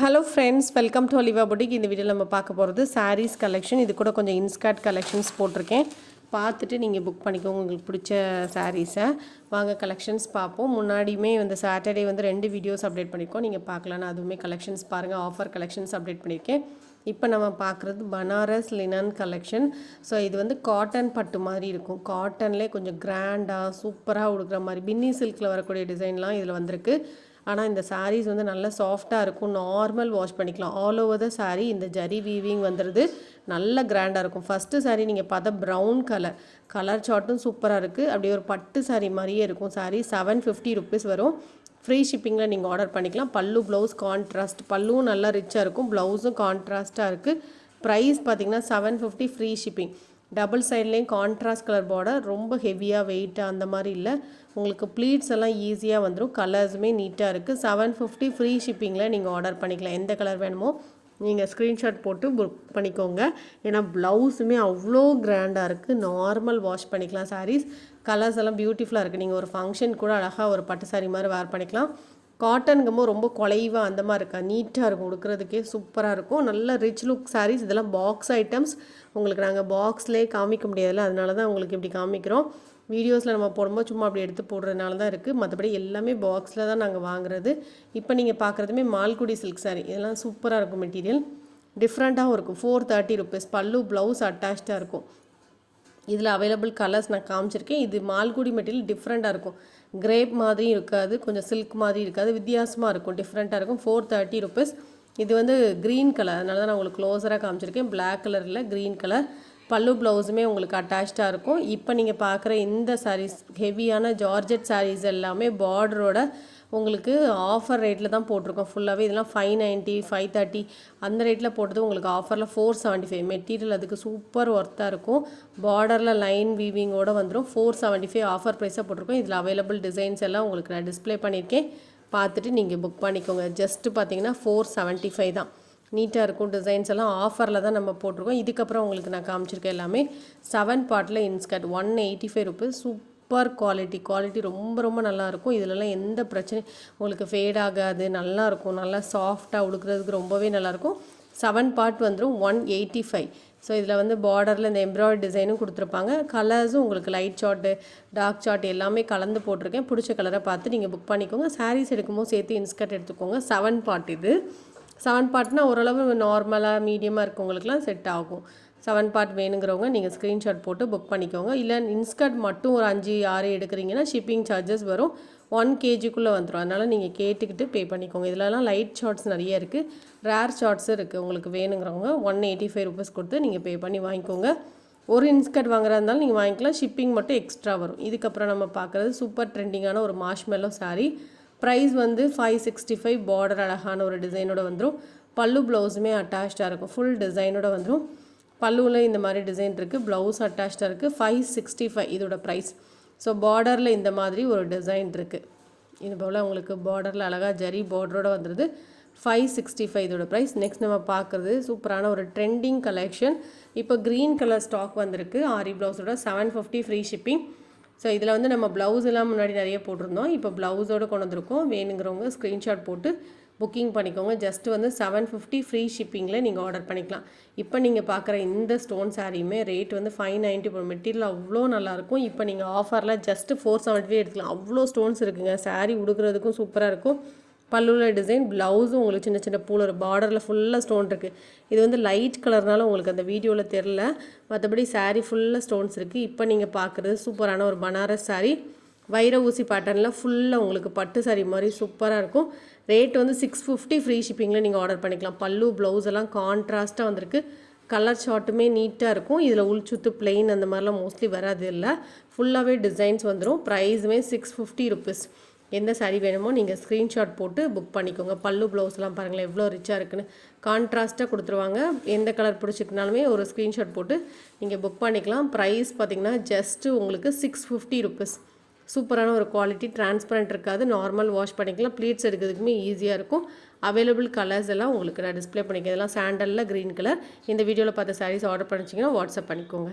Hello friends, welcome to Oliva boutique. இந்த வீடியோவில் நம்ம பார்க்க போகிறது சாரீஸ் கலெக்ஷன். இது கூட கொஞ்சம் இன்ஸ்கர்ட் கலெக்ஷன்ஸ் போட்டிருக்கேன். பார்த்துட்டு நீங்கள் புக் பண்ணிக்கோங்க உங்களுக்கு பிடிச்ச சாரீஸை. வாங்க கலெக்ஷன்ஸ் பார்ப்போம். முன்னாடியுமே சாட்டர்டே 2 வீடியோஸ் அப்டேட் பண்ணியிருக்கோம். நீங்கள் பார்க்கலான்னு அதுவுமே கலெக்ஷன்ஸ் பாருங்கள். ஆஃபர் கலெக்ஷன்ஸ் அப்டேட் பண்ணியிருக்கேன். இப்போ நம்ம பார்க்குறது பனாரஸ் லினன் கலெக்ஷன். ஸோ இது காட்டன் பட்டு மாதிரி இருக்கும். காட்டன்லேயே கொஞ்சம் கிராண்டாக சூப்பராக உடுக்கிற மாதிரி பின்னி சில்கில் வரக்கூடிய டிசைன்லாம் இதில் வந்திருக்கு. ஆனால் இந்த சாரீஸ் நல்லா சாஃப்டாக இருக்கும். நார்மல் வாஷ் பண்ணிக்கலாம். ஆல் ஓவர் த சாரீ இந்த ஜரி வீவிங் வந்துடுது. நல்ல கிராண்டாக இருக்கும். ஃபஸ்ட்டு சாரீ நீங்கள் பார்த்தா ப்ரௌன் கலர் சார்ட்டும் சூப்பராக இருக்குது. அப்படியே ஒரு பட்டு சாரீ மாதிரியே இருக்கும். சாரீ 750 ருபீஸ் வரும். ஃப்ரீ ஷிப்பிங்கில் நீங்கள் ஆர்டர் பண்ணிக்கலாம். பல்லு ப்ளவுஸ் கான்ட்ராஸ்ட், பல்லுவும் நல்லா ரிச்சாக இருக்கும், ப்ளவுஸும் கான்ட்ராஸ்ட்டாக இருக்குது. ப்ரைஸ் பார்த்திங்கன்னா 750 ஃப்ரீ ஷிப்பிங். டபுள் சைட்லேயும் கான்ட்ராஸ்ட் கலர் பார்டர், ரொம்ப ஹெவியாக வெயிட்டாக அந்த மாதிரி இல்லை. உங்களுக்கு ப்ளீட்ஸ் எல்லாம் ஈஸியாக வந்துடும். கலர்ஸுமே நீட்டாக இருக்குது. 750 ஃப்ரீ ஷிப்பிங்கில் நீங்கள் ஆர்டர் பண்ணிக்கலாம். எந்த கலர் வேணுமோ நீங்கள் ஸ்க்ரீன்ஷாட் போட்டு புக் பண்ணிக்கோங்க. ஏன்னா ப்ளவுஸுமே அவ்வளோ கிராண்டாக இருக்குது. நார்மல் வாஷ் பண்ணிக்கலாம். சாரீஸ் கலர்ஸ் எல்லாம் பியூட்டிஃபுல்லாக இருக்குது. நீங்கள் ஒரு ஃபங்க்ஷன் கூட அழகாக ஒரு பட்டு சாரீ மாதிரி வேர் பண்ணிக்கலாம். காட்டனுங்கும்போது ரொம்ப குலைவாக அந்த மாதிரி இருக்கா, நீட்டாக இருக்கும், கொடுக்குறதுக்கே சூப்பராக இருக்கும். நல்ல ரிச் லுக் சாரீஸ். இதெல்லாம் பாக்ஸ் ஐட்டம்ஸ். உங்களுக்கு நாங்கள் பாக்ஸ்லேயே காமிக்க முடியாதுல்ல, அதனால தான் உங்களுக்கு இப்படி காமிக்கிறோம். வீடியோஸில் நம்ம போடும்போது சும்மா அப்படி எடுத்து போடுறதுனால தான் இருக்குது. மற்றபடி எல்லாமே பாக்ஸில் தான் நாங்கள் வாங்குறது. இப்போ நீங்கள் பார்க்குறதுமே மால்குடி சில்க் சாரீ. இதெல்லாம் சூப்பராக இருக்கும். மெட்டீரியல் டிஃப்ரெண்ட்டாகவும் இருக்கும். 430 ருபீஸ். பல்லு ப்ளவுஸ் அட்டாச்சாக இருக்கும். இதில் அவைலபிள் கலர்ஸ் நான் காமிச்சிருக்கேன். இது மால்குடி மெட்டீரியல் டிஃப்ரெண்ட்டாக இருக்கும். கிரேப் மாதிரியும் இருக்காது, கொஞ்சம் சில்க் மாதிரி இருக்காது, வித்தியாசமாக இருக்கும், டிஃப்ரெண்ட்டாக இருக்கும். 430 ருபீஸ். இது க்ரீன் கலர், அதனால தான் நான் உங்களுக்கு க்ளோஸராக காமிச்சிருக்கேன். பிளாக் கலரில் க்ரீன் கலர். பல்லு ப்ளவுஸுமே உங்களுக்கு அட்டாச்சாக இருக்கும். இப்போ நீங்கள் பார்க்குற இந்த சாரீஸ் ஹெவியான ஜார்ஜெட் சாரீஸ் எல்லாமே பார்டரோட உங்களுக்கு ஆஃபர் ரேட்டில் தான் போட்டிருக்கோம். ஃபுல்லாகவே இதெல்லாம் 590 530 அந்த ரேட்டில் போட்டது உங்களுக்கு ஆஃபரில் 475. மெட்டீரியல் அதுக்கு சூப்பர் ஒர்த்தாக இருக்கும். பார்டரில் லைன் வீவிங்கோடு வந்துடும். 475 ஆஃபர் ப்ரைஸாக போட்டிருக்கோம். இதில் அவைலபிள் டிசைன்ஸ் எல்லாம் உங்களுக்கு நான் டிஸ்பிளே பண்ணியிருக்கேன். பார்த்துட்டு நீங்கள் புக் பண்ணிக்கோங்க. ஜஸ்ட்டு பார்த்தீங்கன்னா 475 தான். நீட்டாக இருக்கும். டிசைன்ஸ் எல்லாம் ஆஃபரில் தான் நம்ம போட்டிருக்கோம். இதுக்கப்புறம் உங்களுக்கு நான் காமிச்சிருக்கேன் எல்லாமே 7 பார்ட்டில் இன்ஸ்கர்ட் 185 ருபீஸ். சூப்பர் குவாலிட்டி ரொம்ப ரொம்ப நல்லாயிருக்கும். இதிலலாம் எந்த பிரச்சனையும் உங்களுக்கு ஃபேட் ஆகாது. நல்லாயிருக்கும். நல்லா சாஃப்டாக உடுக்கிறதுக்கு ரொம்பவே நல்லாயிருக்கும். 7 பார்ட் வந்துடும் 185. ஸோ இதில் பார்டரில் இந்த எம்ப்ராய்டரி டிசைனும் கொடுத்துருப்பாங்க. கலர்ஸும் உங்களுக்கு லைட் சார்ட்டு டார்க் சார்ட் எல்லாமே கலந்து போட்டிருக்கேன். பிடிச்ச கலரை பார்த்து நீங்கள் புக் பண்ணிக்கோங்க. சாரீஸ் எடுக்கும்போது சேர்த்து இன்ஸ்கர்ட் எடுத்துக்கோங்க. 7 பார்ட் இது. 7 பார்ட்னா ஓரளவு நார்மலாக மீடியமாக இருக்கவங்களுக்குலாம் செட் ஆகும். 7 பார்ட் வேணுங்கிறவங்க நீங்கள் ஸ்க்ரீன்ஷாட் போட்டு புக் பண்ணிக்கோங்க. இல்லை இன்ஸ்கர்ட் மட்டும் ஒரு 5-6 எடுக்கிறீங்கன்னா ஷிப்பிங் சார்ஜஸ் வரும். 1 kgக்குள்ளே வந்துடும். அதனால் நீங்கள் கேட்டுக்கிட்டு பே பண்ணிக்கோங்க. இதிலலாம் லைட் ஷார்ட்ஸ் நிறைய இருக்குது, ரேர் ஷார்ட்ஸும் இருக்குது. உங்களுக்கு வேணுங்கிறவங்க 185 ருபீஸ் கொடுத்து நீங்கள் பே பண்ணி வாங்கிக்கோங்க. ஒரு இன்ஸ்கர்ட் வாங்குறதா இருந்தாலும் நீங்கள் வாங்கிக்கலாம். ஷிப்பிங் மட்டும் எக்ஸ்ட்ரா வரும். இதுக்கப்புறம் நம்ம பார்க்குறது சூப்பர் ட்ரெண்டிங்கான ஒரு மார்ஷ்மெல்லோ சாரீ. ப்ரைஸ் 565. பார்டர் அழகான ஒரு டிசைனோட வந்துடும். பல்லு ப்ளவுஸுமே அட்டாச்சாக இருக்கும். ஃபுல் டிசைனோட வந்துடும். பல்லுவில் இந்த மாதிரி டிசைன் இருக்குது. ப்ளவுஸ் அட்டாச்சாக இருக்குது. 565 இதோட ப்ரைஸ். ஸோ பார்டரில் இந்த மாதிரி ஒரு டிசைன் இருக்குது. இது போல் உங்களுக்கு பார்டரில் அழகாக ஜரி பார்டரோடு வந்துடுது. 565 இதோட ப்ரைஸ். நெக்ஸ்ட் நம்ம பார்க்குறது சூப்பரான ஒரு ட்ரெண்டிங் கலெக்ஷன். இப்போ க்ரீன் கலர் ஸ்டாக் வந்திருக்கு. ஆரி ப்ளவுஸோட 750 ஃப்ரீ ஷிப்பிங். ஸோ இதில் நம்ம ப்ளவுஸ் எல்லாம் முன்னாடி நிறைய போட்டிருந்தோம். இப்போ ப்ளவுஸோடு கொண்டு வந்திருக்கோம். வேணுங்கிறவங்க ஸ்க்ரீன்ஷாட் போட்டு புக்கிங் பண்ணிக்கோங்க. ஜஸ்ட்டு 750 ஃப்ரீ ஷிப்பிங்கில் நீங்கள் ஆர்டர் பண்ணிக்கலாம். இப்போ நீங்கள் பார்க்குற இந்த ஸ்டோன் சாரியுமே ரேட் 590 போகிற மெட்டீரியல் அவ்வளோ நல்லாயிருக்கும். இப்போ நீங்கள் ஆஃபரில் ஜஸ்ட்டு 475 எடுத்துக்கலாம். அவ்வளோ ஸ்டோன்ஸ் இருக்குங்க. சாரீ உடுக்கிறதுக்கும் சூப்பராக இருக்கும். பல்லுவில் டிசைன், ப்ளவுஸும் உங்களுக்கு சின்ன சின்ன பூல ஒரு பார்டரில் ஃபுல்லாக ஸ்டோன் இருக்குது. இது லைட் கலர்னால உங்களுக்கு அந்த வீடியோவில் தெரில, மற்றபடி சாரீ ஃபுல்லாக ஸ்டோன்ஸ் இருக்குது. இப்போ நீங்கள் பார்க்குறது சூப்பரான ஒரு பனாரஸ் சாரீ. வைர ஊசி பேட்டர்னில் ஃபுல்லாக உங்களுக்கு பட்டு சாரீ மாதிரி சூப்பராக இருக்கும். ரேட் 650 ஃப்ரீ ஷிப்பிங்கில் நீங்கள் ஆர்டர் பண்ணிக்கலாம். பல்லு ப்ளவுஸ் எல்லாம் கான்ட்ராஸ்ட்டாக வந்திருக்கு. கலர் ஷார்ட்டுமே நீட்டாக இருக்கும். இதில் உள்சுத்து பிளெயின் அந்த மாதிரிலாம் மோஸ்ட்லி வராது. இல்லை, ஃபுல்லாகவே டிசைன்ஸ் வந்துடும். ப்ரைஸுமே 650 ருபீஸ். எந்த சாரீ வேணுமோ நீங்கள் ஸ்க்ரீன்ஷாட் போட்டு புக் பண்ணிக்கோங்க. பல்லு ப்ளவுஸ்லாம் பாருங்களேன் எவ்வளோ ரிச்சாக இருக்குன்னு. கான்ட்ராஸ்ட்டாக கொடுத்துருவாங்க. எந்த கலர் பிடிச்சிருக்குனாலுமே ஒரு ஸ்க்ரீன்ஷாட் போட்டு நீங்கள் புக் பண்ணிக்கலாம். ப்ரைஸ் பார்த்திங்கன்னா ஜஸ்ட்டு உங்களுக்கு 650 ருபீஸ். சூப்பரான ஒரு குவாலிட்டி. டிரான்ஸ்பரண்ட் இருக்காது. நார்மல் வாஷ் பண்ணிக்கலாம். ப்ளீட்ஸ் எடுக்கிறதுக்குமே ஈஸியாக இருக்கும். அவைலபிள் கலர்ஸ் எல்லாம் உங்களுக்கு நான் டிஸ்பிளே பண்ணிக்கிறேன். இதெல்லாம் சாண்டலில் க்ரீன் கலர். இந்த வீடியோவில் பார்த்த சாரீஸ் ஆர்டர் பண்ணிச்சிங்கன்னா வாட்ஸ்அப் பண்ணிக்கோங்க.